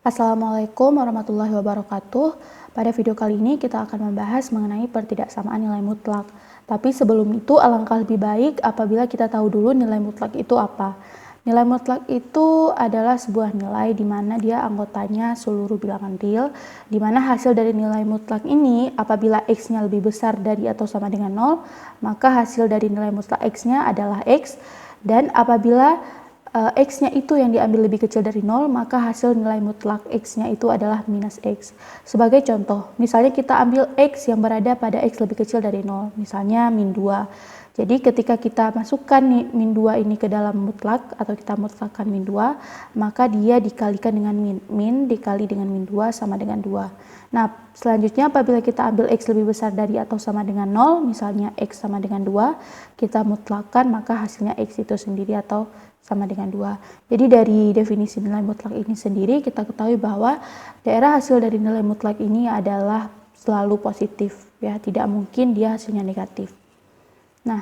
Assalamualaikum warahmatullahi wabarakatuh. Pada video kali ini kita akan membahas mengenai pertidaksamaan nilai mutlak. Tapi sebelum itu alangkah lebih baik apabila kita tahu dulu nilai mutlak itu apa. Nilai mutlak itu adalah sebuah nilai di mana dia anggotanya seluruh bilangan real, di mana hasil dari nilai mutlak ini apabila x-nya lebih besar dari atau sama dengan 0, maka hasil dari nilai mutlak x-nya adalah x, dan apabila x-nya itu yang diambil lebih kecil dari 0, maka hasil nilai mutlak x-nya itu adalah minus x. Sebagai contoh, misalnya kita ambil x yang berada pada x lebih kecil dari 0, misalnya min 2. Jadi ketika kita masukkan min 2 ini ke dalam mutlak, atau kita mutlakkan min 2, maka dia dikalikan dengan min dikali dengan min 2 sama dengan 2. Nah, selanjutnya apabila kita ambil x lebih besar dari atau sama dengan 0, misalnya x sama dengan 2, kita mutlakkan maka hasilnya x itu sendiri atau sama dengan 2. Jadi dari definisi nilai mutlak ini sendiri kita ketahui bahwa daerah hasil dari nilai mutlak ini adalah selalu positif, ya, tidak mungkin dia hasilnya negatif. Nah,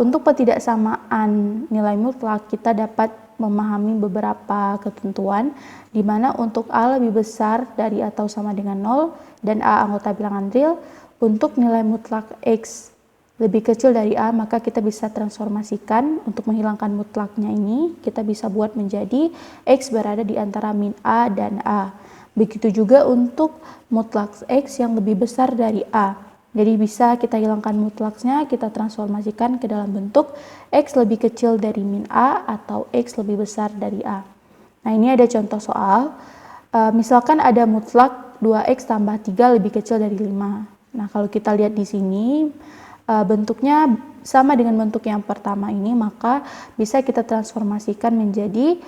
untuk pertidaksamaan nilai mutlak kita dapat memahami beberapa ketentuan di mana untuk A lebih besar dari atau sama dengan 0 dan A anggota bilangan real, untuk nilai mutlak X lebih kecil dari A, maka kita bisa transformasikan untuk menghilangkan mutlaknya ini, kita bisa buat menjadi X berada di antara min A dan A. Begitu juga untuk mutlak X yang lebih besar dari A. Jadi bisa kita hilangkan mutlaknya, kita transformasikan ke dalam bentuk X lebih kecil dari min A atau X lebih besar dari A. Nah, ini ada contoh soal. Misalkan ada mutlak 2X tambah 3 lebih kecil dari 5. Nah, kalau kita lihat di sini, bentuknya sama dengan bentuk yang pertama ini, maka bisa kita transformasikan menjadi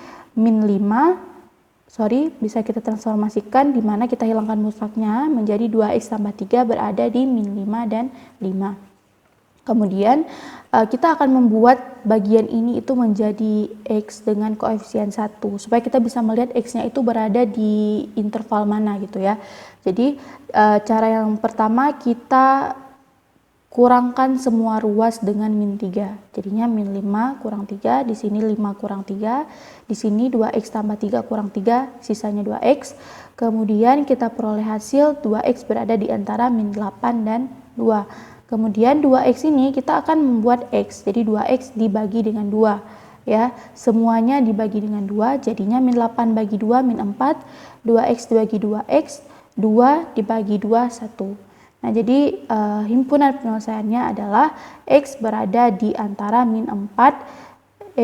bisa kita transformasikan di mana kita hilangkan mutlaknya menjadi 2x tambah 3 berada di min 5 dan 5. Kemudian kita akan membuat bagian ini itu menjadi x dengan koefisien 1 supaya kita bisa melihat x-nya itu berada di interval mana gitu ya. Jadi cara yang pertama kita kurangkan semua ruas dengan min 3. Jadinya min 5 kurang 3, di sini 5 kurang 3, di sini 2x tambah 3 kurang 3, sisanya 2x. Kemudian kita peroleh hasil 2x berada di antara min 8 dan 2. Kemudian 2x ini kita akan membuat x. Jadi 2x dibagi dengan 2. Ya, semuanya dibagi dengan 2, jadinya min 8 bagi 2 min 4, 2x dibagi 2x, 2 dibagi 2 1. Nah, jadi himpunan penyelesaiannya adalah X berada di antara min 4,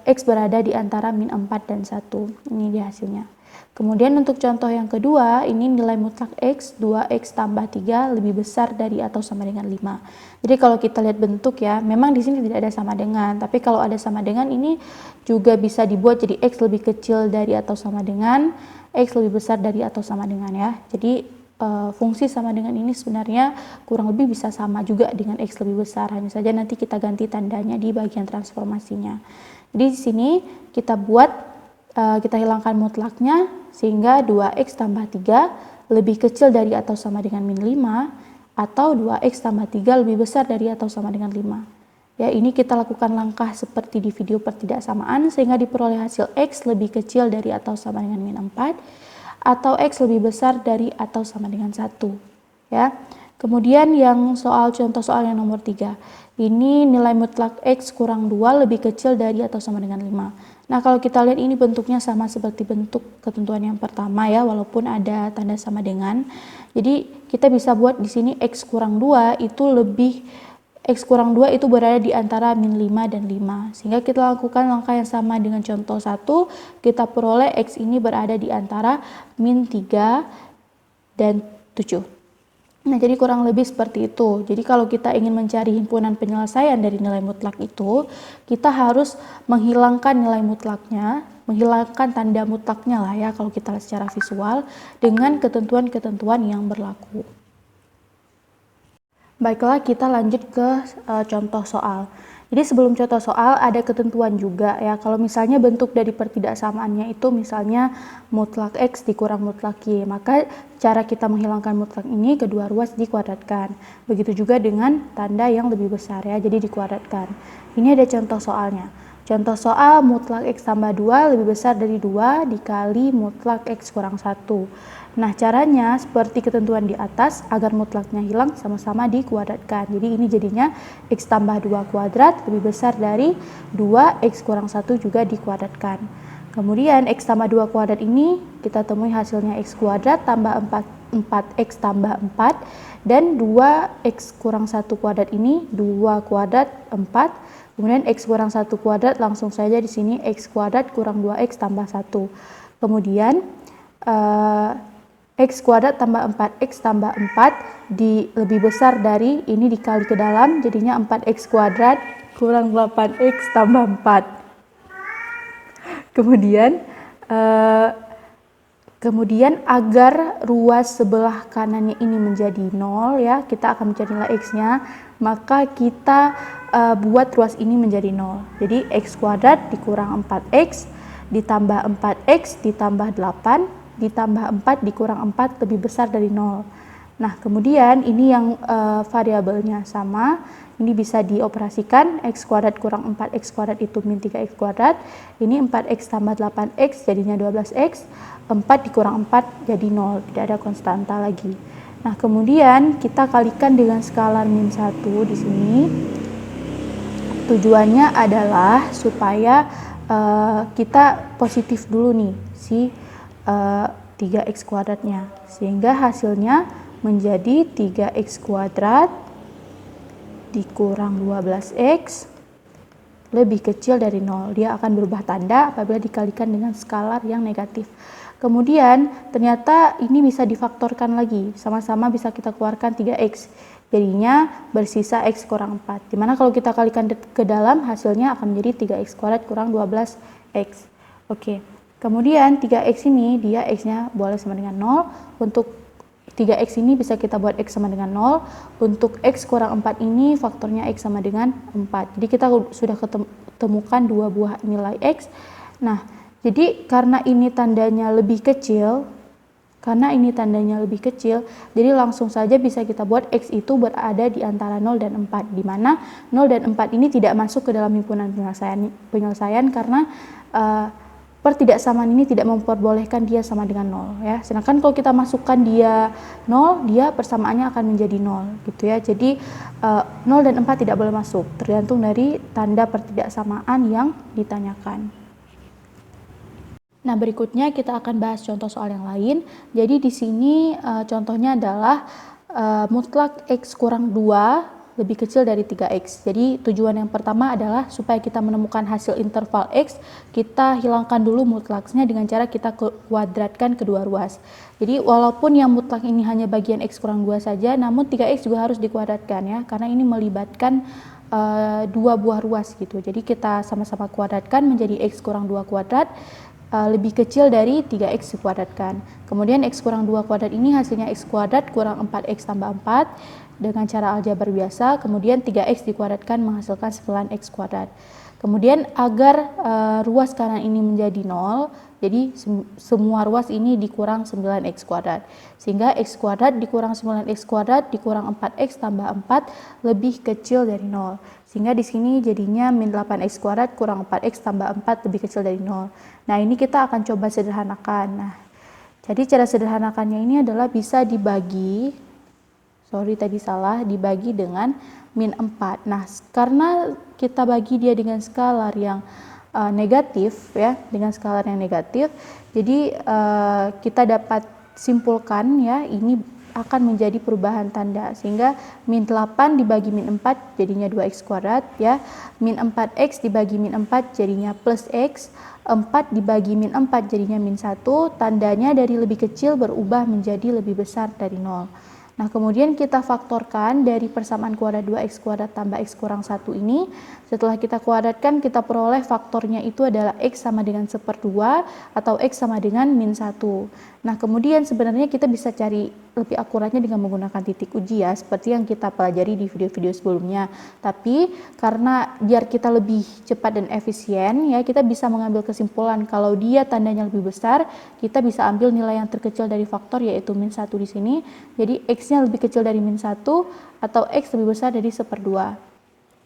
X berada di antara min 4 dan 1. Ini dia hasilnya. Kemudian untuk contoh yang kedua, ini nilai mutlak X, 2X tambah 3 lebih besar dari atau sama dengan 5. Jadi kalau kita lihat bentuk ya, memang di sini tidak ada sama dengan, tapi kalau ada sama dengan ini juga bisa dibuat jadi X lebih kecil dari atau sama dengan, X lebih besar dari atau sama dengan ya. Jadi fungsi sama dengan ini sebenarnya kurang lebih bisa sama juga dengan X lebih besar, hanya saja nanti kita ganti tandanya di bagian transformasinya. Jadi di sini kita hilangkan mutlaknya sehingga 2X tambah 3 lebih kecil dari atau sama dengan min 5 atau 2X tambah 3 lebih besar dari atau sama dengan 5. Ya, ini kita lakukan langkah seperti di video pertidaksamaan sehingga diperoleh hasil X lebih kecil dari atau sama dengan min 4 atau X lebih besar dari atau sama dengan 1. Ya. Kemudian yang contoh soal yang nomor 3. Ini nilai mutlak X kurang 2 lebih kecil dari atau sama dengan 5. Nah, kalau kita lihat ini bentuknya sama seperti bentuk ketentuan yang pertama ya, walaupun ada tanda sama dengan. Jadi kita bisa buat di sini X kurang 2 itu berada di antara min 5 dan 5. Sehingga kita lakukan langkah yang sama dengan contoh 1, kita peroleh X ini berada di antara min 3 dan 7. Nah, jadi kurang lebih seperti itu. Jadi kalau kita ingin mencari himpunan penyelesaian dari nilai mutlak itu, kita harus menghilangkan nilai mutlaknya, menghilangkan tanda mutlaknya lah ya kalau kita lihat secara visual dengan ketentuan-ketentuan yang berlaku. Baiklah, kita lanjut ke contoh soal. Jadi sebelum contoh soal ada ketentuan juga ya. Kalau misalnya bentuk dari pertidaksamaannya itu misalnya mutlak X dikurang mutlak Y, maka cara kita menghilangkan mutlak ini kedua ruas dikuadratkan. Begitu juga dengan tanda yang lebih besar ya, jadi dikuadratkan. Ini ada contoh soalnya. Contoh soal mutlak X tambah 2 lebih besar dari 2 dikali mutlak X kurang 1. Nah, caranya seperti ketentuan di atas, agar mutlaknya hilang sama-sama dikuadratkan. Jadi ini jadinya X tambah 2 kuadrat lebih besar dari 2 X kurang 1 juga dikuadratkan. Kemudian X tambah 2 kuadrat ini kita temui hasilnya X kuadrat tambah 4X tambah 4, dan 2X kurang 1 kuadrat ini 2 kuadrat 4. Kemudian X kurang 1 kuadrat langsung saja di sini X kuadrat kurang 2X tambah 1. Kemudian X kuadrat tambah 4X tambah 4 lebih besar dari ini dikali ke dalam, jadinya 4X kuadrat kurang 8X tambah 4. Kemudian agar ruas sebelah kanannya ini menjadi 0 ya, kita akan mencari nilai X-nya, maka kita buat ruas ini menjadi 0. Jadi X kuadrat dikurang 4X ditambah 4X ditambah 8 ditambah 4 dikurang 4 lebih besar dari 0. Nah, kemudian ini yang variabelnya sama, ini bisa dioperasikan. X kuadrat kurang 4X kuadrat itu min 3X kuadrat. Ini 4X tambah 8X jadinya 12X. 4 dikurang 4 jadi 0, tidak ada konstanta lagi. Nah, kemudian kita kalikan dengan skalar min 1 di sini. Tujuannya adalah supaya kita positif dulu nih si 3X kuadratnya, sehingga hasilnya menjadi 3X kuadrat dikurang 12X lebih kecil dari 0. Dia akan berubah tanda apabila dikalikan dengan skalar yang negatif. Kemudian ternyata ini bisa difaktorkan lagi, sama-sama bisa kita keluarkan 3X. Jadinya bersisa X kurang 4. Dimana kalau kita kalikan ke dalam, hasilnya akan menjadi 3X kuadrat kurang 12X. Oke. Kemudian 3X ini dia X-nya boleh sama dengan 0. Untuk 3X ini bisa kita buat X sama dengan 0. Untuk X kurang 4 ini faktornya X sama dengan 4. Jadi kita sudah ketemukan dua buah nilai X. Nah, jadi karena ini tandanya lebih kecil, jadi langsung saja bisa kita buat X itu berada di antara 0 dan 4. Di mana 0 dan 4 ini tidak masuk ke dalam himpunan penyelesaian karena pertidaksamaan ini tidak memperbolehkan dia sama dengan 0 ya. Sedangkan kalau kita masukkan dia 0, dia persamaannya akan menjadi 0 gitu ya. Jadi 0 dan 4 tidak boleh masuk, tergantung dari tanda pertidaksamaan yang ditanyakan. Nah, berikutnya kita akan bahas contoh soal yang lain. Jadi di sini contohnya adalah mutlak X kurang 2 lebih kecil dari 3X. Jadi tujuan yang pertama adalah supaya kita menemukan hasil interval X, kita hilangkan dulu mutlaknya dengan cara kita kuadratkan kedua ruas. Jadi walaupun yang mutlak ini hanya bagian X kurang 2 saja, namun 3X juga harus dikuadratkan ya, karena ini melibatkan dua buah ruas gitu. Jadi kita sama-sama kuadratkan menjadi X kurang 2 kuadrat lebih kecil dari 3X dikuadratkan. Kemudian X kurang 2 kuadrat ini hasilnya X kuadrat kurang 4X tambah 4 dengan cara aljabar biasa. Kemudian 3X dikuadratkan menghasilkan 9X kuadrat. Kemudian agar ruas kanan ini menjadi 0, jadi semua ruas ini dikurang 9X kuadrat. Sehingga X kuadrat dikurang 9X kuadrat dikurang 4X tambah 4 lebih kecil dari 0. Sehingga di sini jadinya min 8X kuadrat kurang 4X tambah 4 lebih kecil dari 0. Nah, ini kita akan coba sederhanakan. Nah, jadi cara sederhanakannya ini adalah bisa dibagi, dibagi dengan min 4. Nah, karena kita bagi dia dengan skalar yang negatif ya, jadi kita dapat simpulkan ya, ini akan menjadi perubahan tanda, sehingga min 8 dibagi min 4 jadinya 2X kuadrat ya, min 4X dibagi min 4 jadinya plus X, 4 dibagi min 4 jadinya min 1, tandanya dari lebih kecil berubah menjadi lebih besar dari 0. Nah, kemudian kita faktorkan dari persamaan kuadrat 2X kuadrat tambah X kurang 1 ini. Setelah kita kuadratkan, kita peroleh faktornya itu adalah X sama dengan 1/2 atau X sama dengan min 1. Nah, kemudian sebenarnya kita bisa cari lebih akuratnya dengan menggunakan titik uji ya, seperti yang kita pelajari di video-video sebelumnya. Tapi karena biar kita lebih cepat dan efisien ya, kita bisa mengambil kesimpulan kalau dia tandanya lebih besar, kita bisa ambil nilai yang terkecil dari faktor yaitu min 1 di sini. Jadi X-nya lebih kecil dari min 1 atau X lebih besar dari 1/2.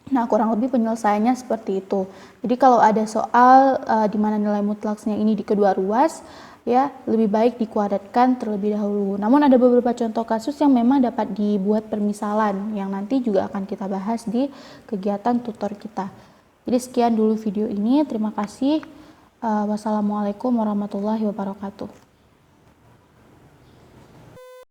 Nah, kurang lebih penyelesaiannya seperti itu. Jadi kalau ada soal di mana nilai mutlaksnya ini di kedua ruas, ya lebih baik dikuadratkan terlebih dahulu. Namun ada beberapa contoh kasus yang memang dapat dibuat permisalan yang nanti juga akan kita bahas di kegiatan tutor kita. Jadi sekian dulu video ini. Terima kasih. Wassalamualaikum warahmatullahi wabarakatuh.